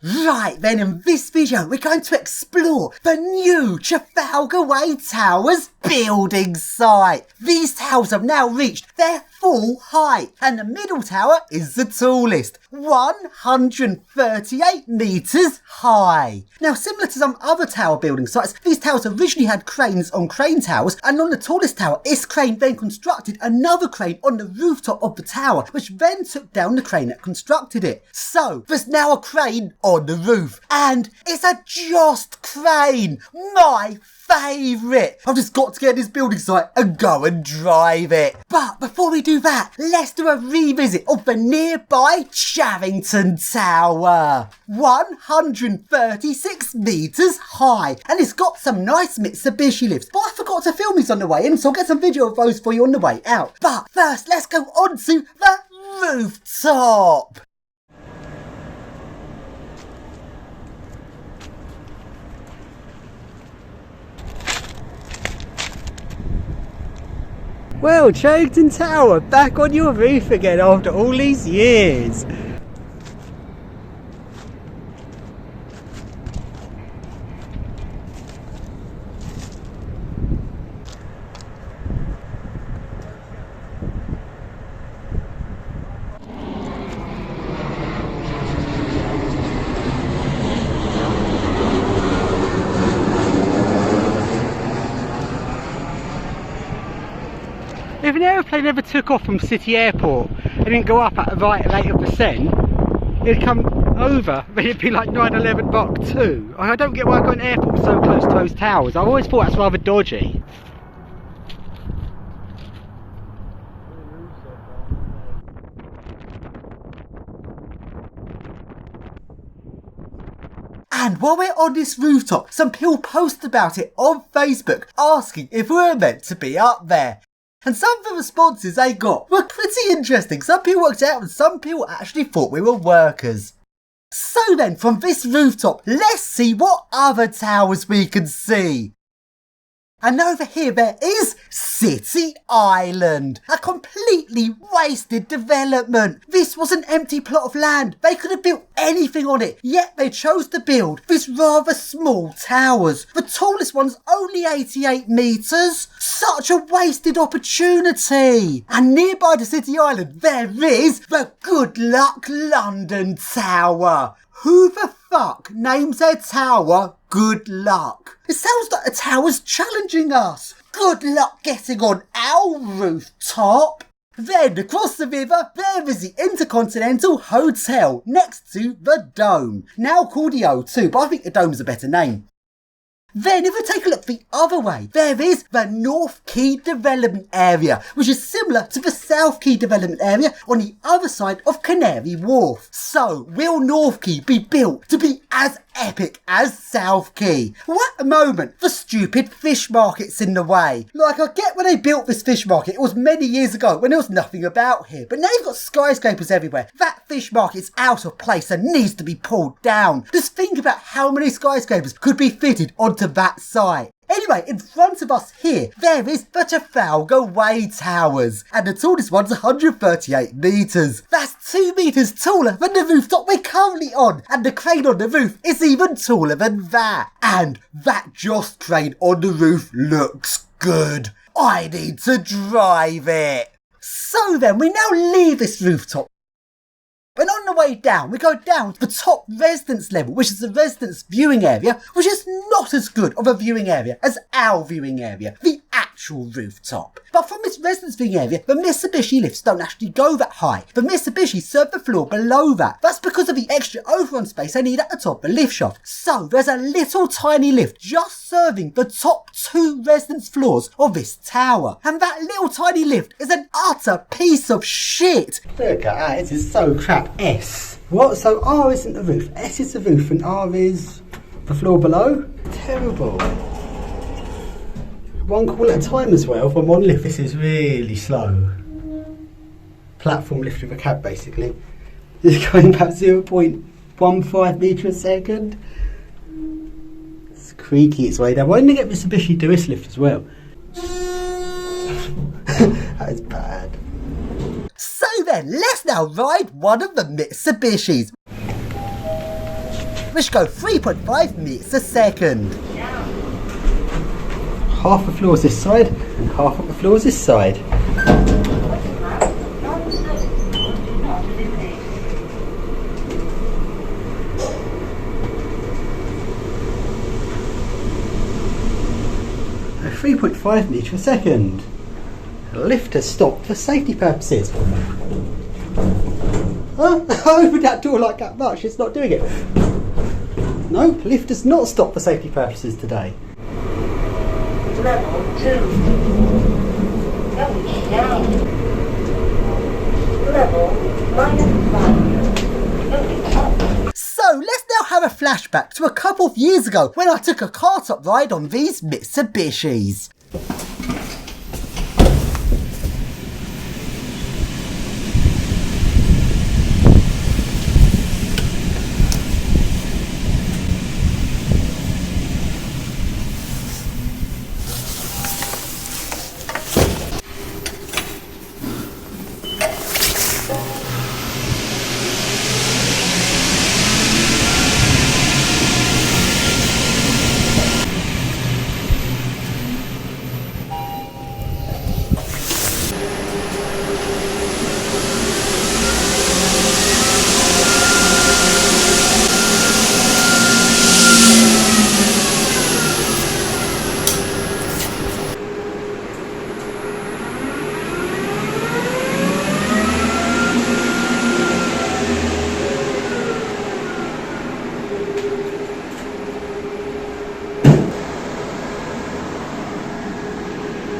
Right then, in this video we're going to explore the new Trafalgar Way Towers building site. These towers have now reached their full height and the middle tower is the tallest, 138 metres high. Now, similar to some other tower building sites, these towers originally had cranes on crane towers, and on the tallest tower, this crane then constructed another crane on the rooftop of the tower, which then took down the crane that constructed it. So there's now a crane on the roof, and it's a Jost crane, my favourite. I've just got to get this building site and go and drive it. But before we do that, let's do a revisit of the nearby Charrington Tower. 136 metres high, and it's got some nice Mitsubishi lifts, but I forgot to film these on the way in, so I'll get some video of those for you on the way out. But first, let's go on to the rooftop. Well, Charrington Tower, back on your roof again after all these years. If an aeroplane ever took off from City Airport and didn't go up at the right rate of descent, it'd come over, but it'd be like 9/11 Mach 2. I don't get why going to airport so close to those towers. I've always thought that's rather dodgy. And while we're on this rooftop, some people posted about it on Facebook asking if we were meant to be up there. And some of the responses they got were pretty interesting. Some people worked out and some people actually thought we were workers. So then, from this rooftop, let's see what other towers we can see. And over here there is City Island, a completely wasted development. This was an empty plot of land. They could have built anything on it, yet they chose to build these rather small towers. The tallest one's only 88 metres. Such a wasted opportunity. And nearby to City Island there is the Good Luck London Tower. Who the fuck names their tower Good Luck? It sounds like the tower's challenging us. Good luck getting on our rooftop. Then across the river there is the Intercontinental Hotel next to the Dome. Now called the O2, but I think the Dome's a better name. Then if we take a look the other way, there is the North Quay Development Area, which is similar to the South Quay Development Area on the other side of Canary Wharf. So, will North Quay be built to be as epic as South Quay? Well, at the moment, the stupid fish market's in the way. Like, I get when they built this fish market, it was many years ago when there was nothing about here. But now you've got skyscrapers everywhere. That fish market's out of place and needs to be pulled down. Just think about how many skyscrapers could be fitted onto that site. Anyway, in front of us here, there is the Trafalgar Way Towers, and the tallest one's 138 metres. That's 2 metres taller than the rooftop we're currently on, and the crane on the roof is even taller than that. And that Jost crane on the roof looks good. I need to drive it. So then, we now leave this rooftop. And on the way down, we go down to the top residence level, which is the residence viewing area, which is not as good of a viewing area as our viewing area, the actual rooftop. But from this residence viewing area, the Mitsubishi lifts don't actually go that high. The Mitsubishi serve the floor below that. That's because of the extra overrun space they need at the top of the lift shaft. So there's a little tiny lift just serving the top 2 residence floors of this tower. And that little tiny lift is an utter piece of shit. Look at that, it is so crap. S. What? So R isn't the roof, S is the roof, and R is the floor below? Terrible. One call at a time as well. If I'm on lift, this is really slow. Platform lift with a cab, basically. It's going about 0.15 metres a second. It's creaky its way down. Why didn't they get Mitsubishi to do this lift as well? That is bad. So then, let's now ride one of the Mitsubishis. which go 3.5 meters a second. Half the floor is this side and half of the floor is this side. A 3.5 meters a second. The lift has stopped for safety purposes. Huh? I opened that door like that much, it's not doing it. No, lift does not stop for safety purposes today. Level 2. Going down. Level -5. Going up. So let's now have a flashback to a couple of years ago when I took a car top ride on these Mitsubishis.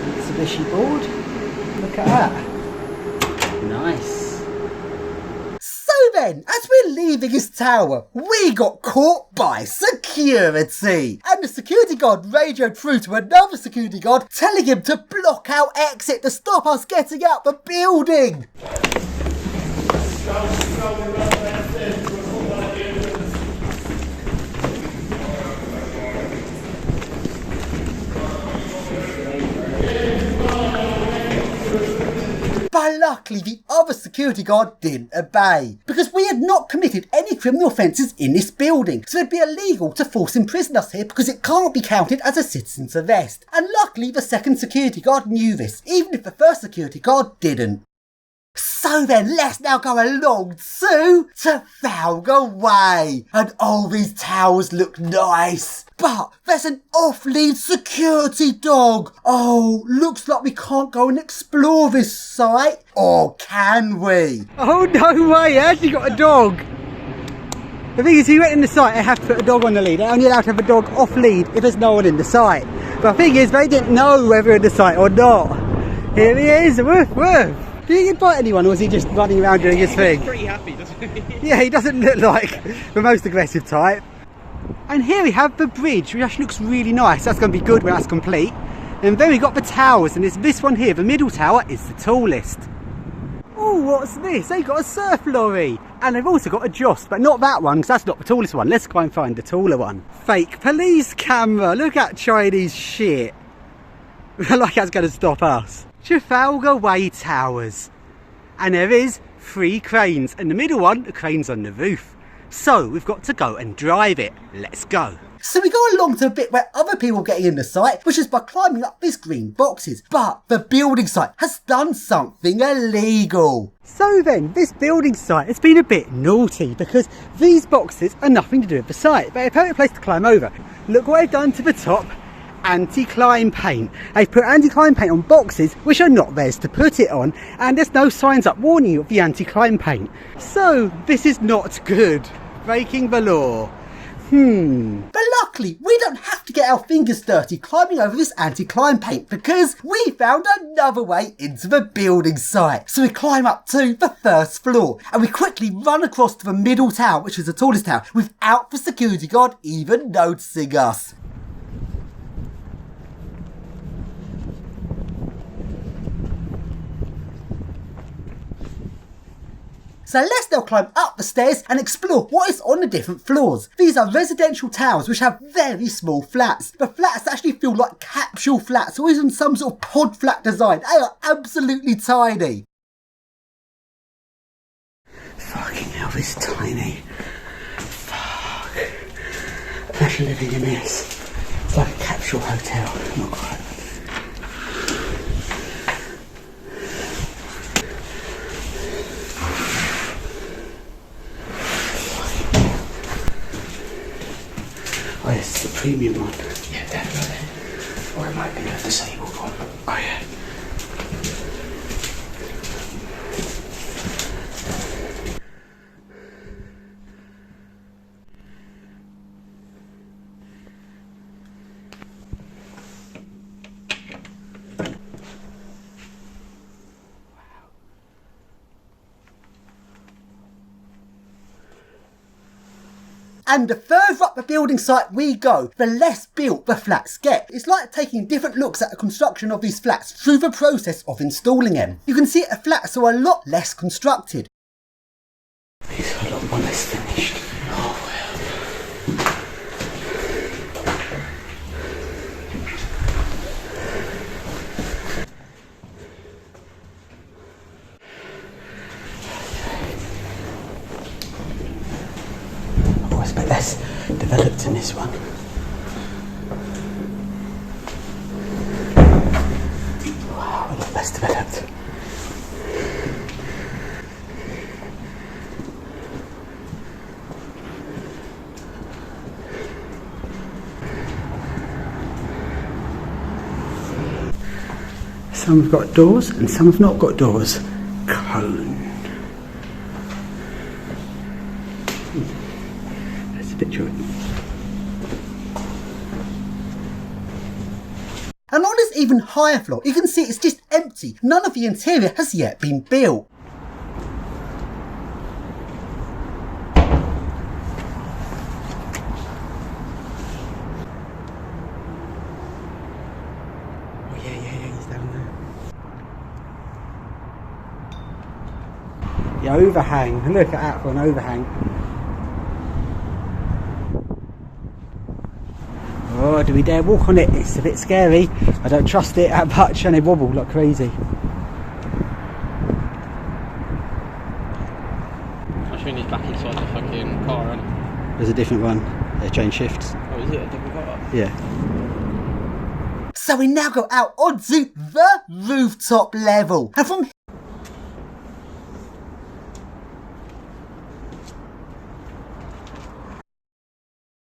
Mitsubishi board. Look at that. Nice. So then, as we're leaving his tower, we got caught by security. And the security guard radioed through to another security guard telling him to block our exit to stop us getting out the building. But luckily the other security guard didn't obey, because we had not committed any criminal offences in this building, so it'd be illegal to force imprison us here because it can't be counted as a citizen's arrest. And luckily the second security guard knew this, even if the first security guard didn't. So then, let's now go along to Trafalgar Way. And all these towers look nice. But there's an off-lead security dog. Oh, looks like we can't go and explore this site. Or can we? Oh, no way, I actually got a dog. The thing is, he went in the site, they have to put a dog on the lead. They're only allowed to have a dog off-lead if there's no one in the site. But the thing is, they didn't know whether in the site or not. Here he is, woof woof. Did he bite anyone, or was he just running around doing his thing? He's pretty happy, doesn't he? Yeah, he doesn't look like the most aggressive type. And here we have the bridge, which actually looks really nice. That's going to be good when that's complete. And then we got the towers, and it's this one here. The middle tower is the tallest. Oh, what's this? They've got a surf lorry. And they've also got a Jost, but not that one, because that's not the tallest one. Let's go and find the taller one. Fake police camera. Look at Chinese shit. Like that's going to stop us. Trafalgar Way Towers. And there is 3 cranes, and the middle one, the crane's on the roof. So we've got to go and drive it. Let's go. So we go along to a bit where other people are getting in the site, which is by climbing up these green boxes. But the building site has done something illegal. So then, this building site has been a bit naughty because these boxes are nothing to do with the site. They're a perfect place to climb over. Look what they've done to the top. Anti-climb paint. They've put anti-climb paint on boxes which are not theirs to put it on, and there's no signs up warning you of the anti-climb paint. So this is not good. Breaking the law. But luckily we don't have to get our fingers dirty climbing over this anti-climb paint because we found another way into the building site. So we climb up to the first floor and we quickly run across to the middle tower, which is the tallest tower, without the security guard even noticing us. So let's now climb up the stairs and explore what is on the different floors. These are residential towers which have very small flats. The flats actually feel like capsule flats or even some sort of pod flat design. They are absolutely tiny. Fucking hell, this tiny. Fuck. imagine living in this. It's like a capsule hotel, not quite. Oh yes, it's the premium one. Yeah, definitely. Or it might be a disabled one. Oh yeah. And the further up the building site we go, the less built the flats get. It's like taking different looks at the construction of these flats through the process of installing them. You can see the flats are a lot less constructed. These are a lot more less finished. Oh well. Oh, it's a bit less developed in this one. Wow, a lot less developed. Some have got doors and some have not got doors. Cone. That's a picture of it. And on this even higher floor, you can see it's just empty. None of the interior has yet been built. Oh yeah, he's down there. The overhang, look at that for an overhang. Oh, do we dare walk on it? It's a bit scary. I don't trust it that much and they wobble like crazy. I think he's back inside the fucking car, isn't it? There's a different one. They change shifts. Oh, is it a different car? Yeah. So we now go out onto the rooftop level. And from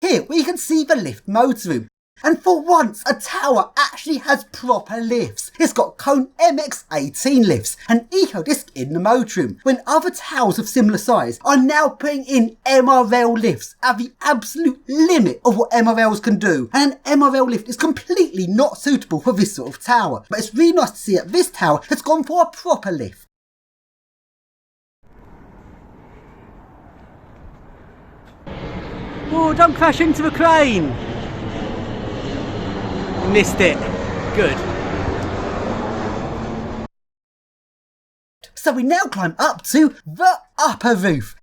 here we can see the lift motor room. And for once, a tower actually has proper lifts. It's got Cone MX-18 lifts and EcoDisc in the motor room, when other towers of similar size are now putting in MRL lifts at the absolute limit of what MRLs can do. And an MRL lift is completely not suitable for this sort of tower. But it's really nice to see that this tower has gone for a proper lift. Oh, don't crash into the crane! Missed it. Good. So we now climb up to the upper roof,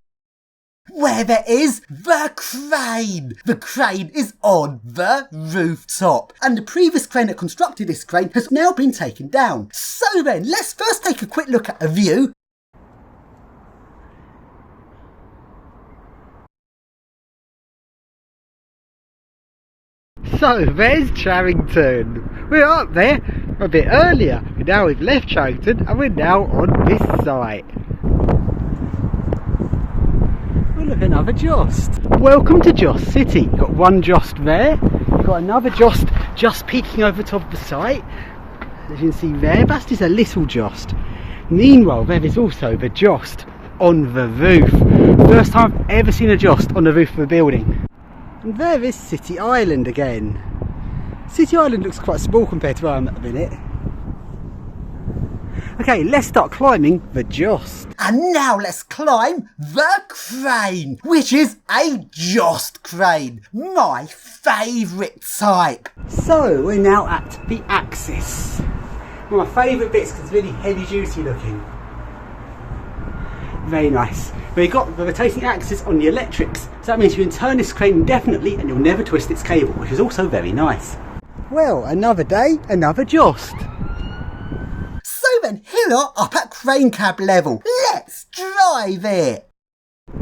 where there is the crane. The crane is on the rooftop, and the previous crane that constructed this crane has now been taken down. So then, let's first take a quick look at a view. So there's Charrington. We're up there a bit earlier. Now we've left Charrington and we're now on this site. Oh look, another Jost. Welcome to Jost City. You've got one Jost there. You've got another Jost just peeking over the top of the site. As you can see there, that's just a little Jost. Meanwhile, there is also the Jost on the roof. First time I've ever seen a Jost on the roof of a building. And there is City Island again. City Island looks quite small compared to where I'm at the minute. Okay, let's start climbing the Jost. And now let's climb the crane, which is a Jost crane, my favourite type. So we're now at the axis. One of my favourite bits because it's really heavy duty looking. Very nice. We've got the rotating axis on the electrics, so that means you can turn this crane indefinitely and you'll never twist its cable, which is also very nice. Well, another day, another Jost. So then, here we are up at crane cab level. Let's drive it.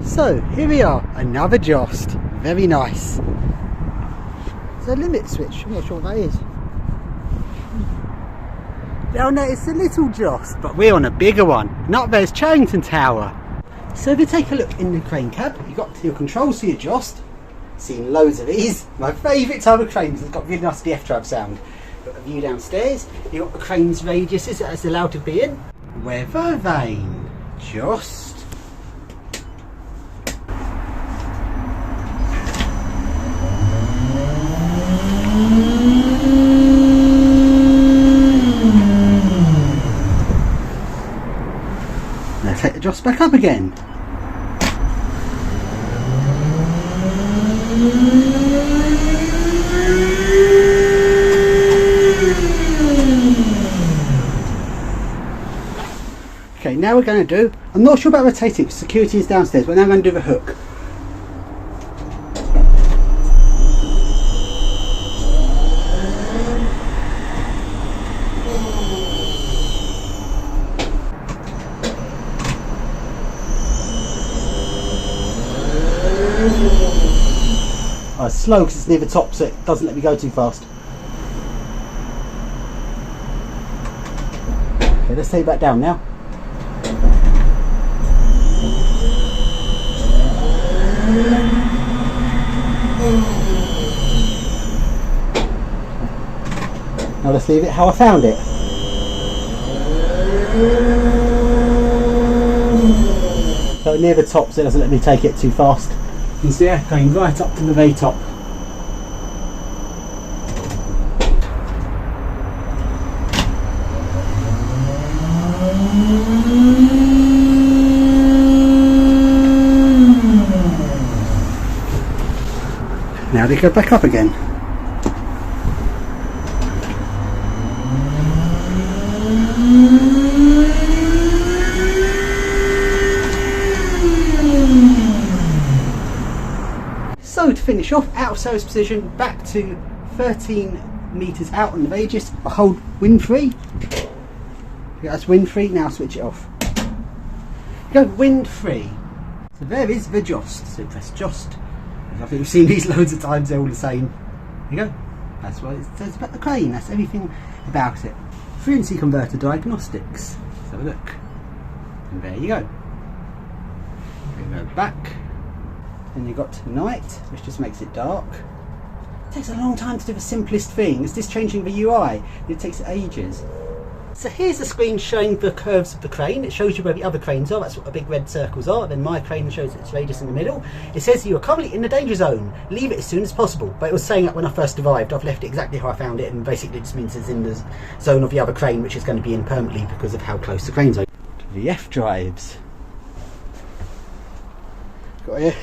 So here we are, another Jost. Very nice. It's a limit switch, I'm not sure what that is. Oh no, it's a little Jost, but we're on a bigger one. And up there's Charrington Tower. So if you take a look in the crane cab, you've got your controls for your Jost. Seen loads of these. My favourite type of cranes, it's got really nice DF drive sound. Got a view downstairs, you've got the crane's radiuses that it's allowed to be in. Weather vane, Jost. Now take the Jost back up again. Okay, now we're going to do, I'm not sure about rotating, security is downstairs, but now I'm going to do the hook. Oh, it's slow because it's near the top, so it doesn't let me go too fast. Okay, let's take it back down now. Now let's leave it how I found it. So near the top, so it doesn't let me take it too fast. You can see it going right up to the very top. Now they go back up again. So to finish off, out of service position, back to 13 metres out on the radius. I hold wind free. That's wind free, now switch it off. Go wind free. So there is the Jost. So press Jost. I think we've seen these loads of times, they're all the same. There you go. That's what it says about the crane, that's everything about it. Frequency converter diagnostics. Let's have a look. And there you go. We go back. Then you've got night, which just makes it dark. It takes a long time to do the simplest thing. It's just changing the UI. It takes ages. So here's the screen showing the curves of the crane. It shows you where the other cranes are, that's what the big red circles are. Then my crane shows its radius in the middle. It says you are currently in the danger zone. Leave it as soon as possible. But it was saying that when I first arrived, I've left it exactly how I found it, and basically it just means it's in the zone of the other crane, which is going to be in permanently because of how close the cranes are. The F drives. Got here.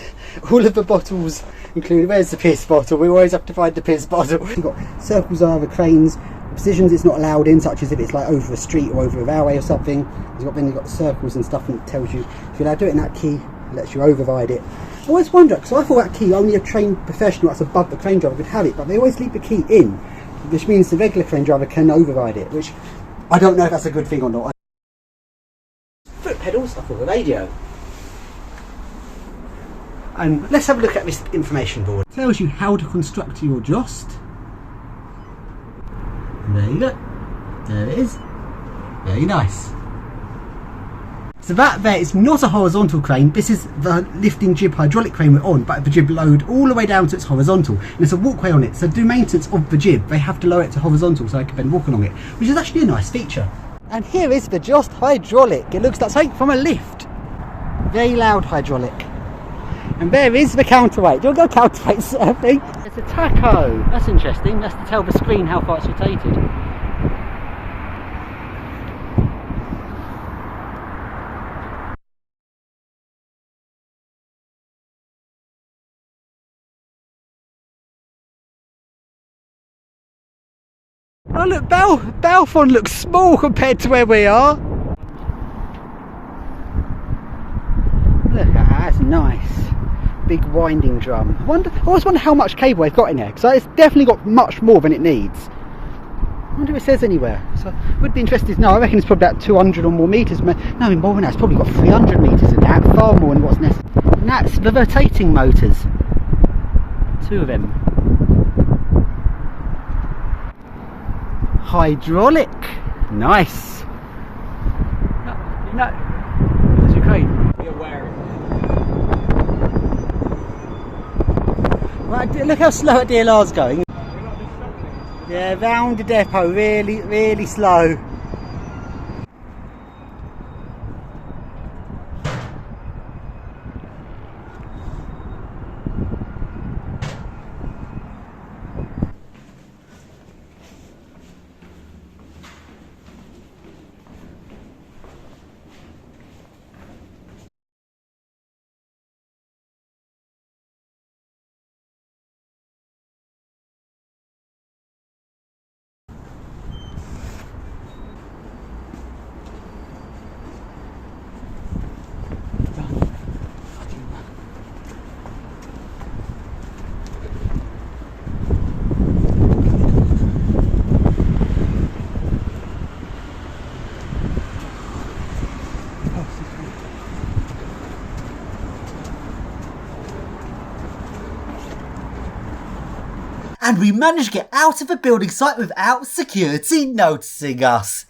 All of the bottles included. Where's the piss bottle? We always have to find the piss bottle. We've got circles are the cranes. Positions it's not allowed in, such as if it's like over a street or over a railway or something. Then you've got circles and stuff, and it tells you if you're allowed to do it in that key, it lets you override it. I always wonder, because I thought that key only a trained professional that's above the crane driver could have it, but they always leave the key in, which means the regular crane driver can override it, which I don't know if that's a good thing or not. Foot pedals are for the radio. And let's have a look at this information board. It tells you how to construct your Jost. And there you go. There it is. Very nice. So that there is not a horizontal crane. This is the lifting jib hydraulic crane we're on, but the jib lowered all the way down to its horizontal. And there's a walkway on it. So to do maintenance of the jib, they have to lower it to horizontal so I can then walk along it, which is actually a nice feature. And here is the Jost hydraulic. It looks like something from a lift. Very loud hydraulic. And there is the counterweight. Do you want to go counterweight surfing? It's a tacho. That's interesting. That's to tell the screen how far it's rotated. Oh look, Balfon looks small compared to where we are. Look at that, that's nice. Big winding drum. I always wonder how much cable they've got in there, because it's definitely got much more than it needs. I wonder if it says anywhere. So I would be interested to know. I reckon it's probably about 200 or more metres. No, more than that. It's probably got 300 metres in that. Far more than what's necessary. And that's the rotating motors. 2 of them. hydraulic. Nice. No. There's your crane. Be aware of it. Right, look how slow at DLR's going. Yeah, round the depot, really slow. And we managed to get out of the building site without security noticing us.